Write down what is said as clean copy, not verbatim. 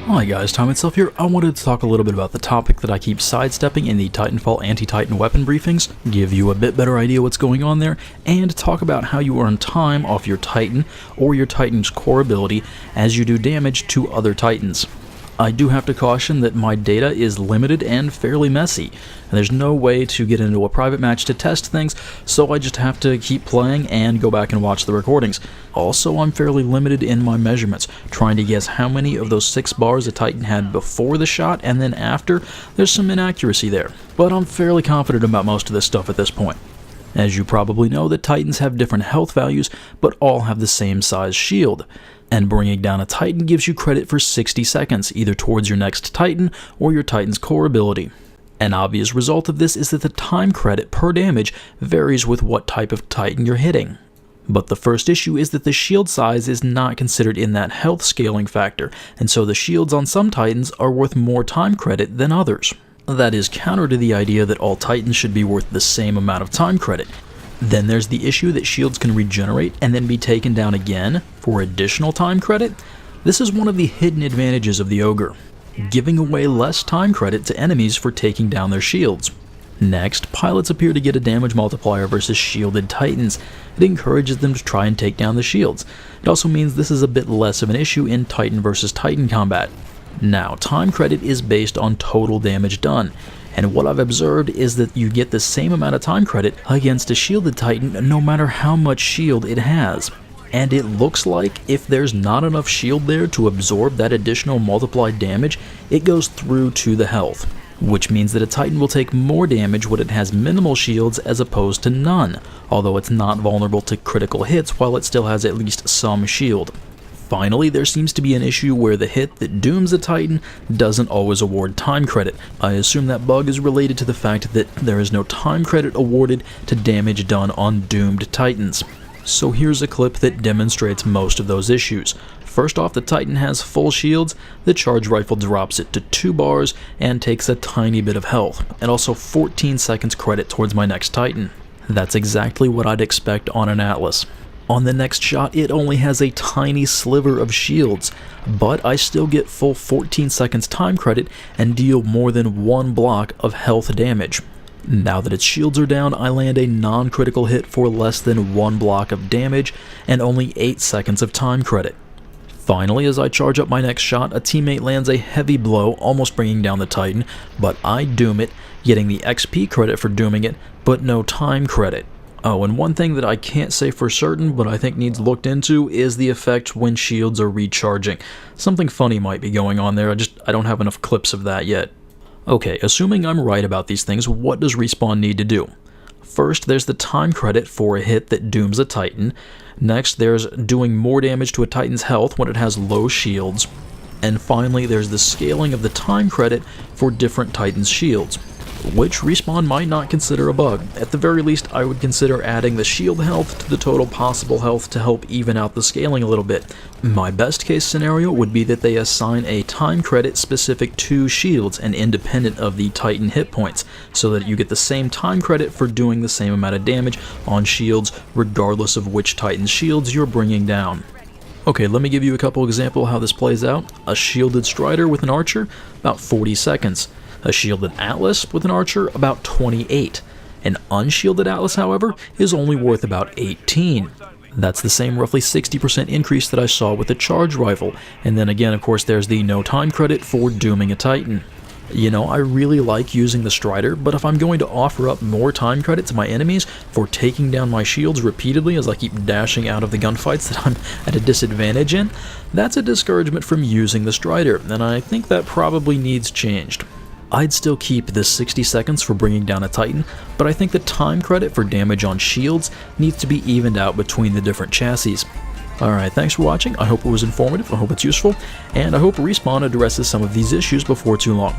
Hi guys, Time itself here. I wanted to talk a little bit about the topic that I keep sidestepping in the Titanfall anti-Titan weapon briefings, give you a bit better idea what's going on there, and talk about how you earn time off your Titan or your Titan's core ability as you do damage to other Titans. I do have to caution that my data is limited and fairly messy, and there's no way to get into a private match to test things, so I just have to keep playing and go back and watch the recordings. Also, I'm fairly limited in my measurements, trying to guess how many of those 6 bars a Titan had before the shot and then after. There's some inaccuracy there, but I'm fairly confident about most of this stuff at this point. As you probably know, the Titans have different health values, but all have the same size shield. And bringing down a Titan gives you credit for 60 seconds, either towards your next Titan or your Titan's core ability. An obvious result of this is that the time credit per damage varies with what type of Titan you're hitting. But the first issue is that the shield size is not considered in that health scaling factor, and so the shields on some Titans are worth more time credit than others. That is counter to the idea that all Titans should be worth the same amount of time credit. Then there's the issue that shields can regenerate and then be taken down again for additional time credit. This is one of the hidden advantages of the Ogre, giving away less time credit to enemies for taking down their shields. Next, pilots appear to get a damage multiplier versus shielded Titans. It encourages them to try and take down the shields. It also means this is a bit less of an issue in Titan versus Titan combat. Now, time credit is based on total damage done, and what I've observed is that you get the same amount of time credit against a shielded Titan no matter how much shield it has. And it looks like if there's not enough shield there to absorb that additional multiplied damage, it goes through to the health, which means that a Titan will take more damage when it has minimal shields as opposed to none, although it's not vulnerable to critical hits while it still has at least some shield. Finally, there seems to be an issue where the hit that dooms a Titan doesn't always award time credit. I assume that bug is related to the fact that there is no time credit awarded to damage done on doomed Titans. So here's a clip that demonstrates most of those issues. First off, the Titan has full shields, the charge rifle drops it to 2 bars and takes a tiny bit of health, and also 14 seconds credit towards my next Titan. That's exactly what I'd expect on an Atlas. On the next shot, it only has a tiny sliver of shields, but I still get full 14 seconds time credit and deal more than 1 block of health damage. Now that its shields are down, I land a non-critical hit for less than 1 block of damage and only 8 seconds of time credit. Finally, as I charge up my next shot, a teammate lands a heavy blow, almost bringing down the Titan, but I doom it, getting the XP credit for dooming it, but no time credit. Oh, and one thing that I can't say for certain, but I think needs looked into, is the effect when shields are recharging. Something funny might be going on there, I don't have enough clips of that yet. Okay, assuming I'm right about these things, what does Respawn need to do? First, there's the time credit for a hit that dooms a Titan. Next, there's doing more damage to a Titan's health when it has low shields. And finally, there's the scaling of the time credit for different Titans' shields, which Respawn might not consider a bug. At the very least, I would consider adding the shield health to the total possible health to help even out the scaling a little bit. My best case scenario would be that they assign a time credit specific to shields and independent of the Titan hit points, so that you get the same time credit for doing the same amount of damage on shields regardless of which Titan's shields you're bringing down. Okay, let me give you a couple examples how this plays out. A shielded Strider with an Archer, about 40 seconds. A shielded Atlas with an Archer, about 28. An unshielded Atlas, however, is only worth about 18. That's the same roughly 60% increase that I saw with the charge rifle, and then again, of course, there's the no time credit for dooming a Titan. You know, I really like using the Strider, but if I'm going to offer up more time credit to my enemies for taking down my shields repeatedly as I keep dashing out of the gunfights that I'm at a disadvantage in, that's a discouragement from using the Strider, and I think that probably needs changed. I'd still keep the 60 seconds for bringing down a Titan, but I think the time credit for damage on shields needs to be evened out between the different chassis. Alright, thanks for watching, I hope it was informative, I hope it's useful, and I hope Respawn addresses some of these issues before too long.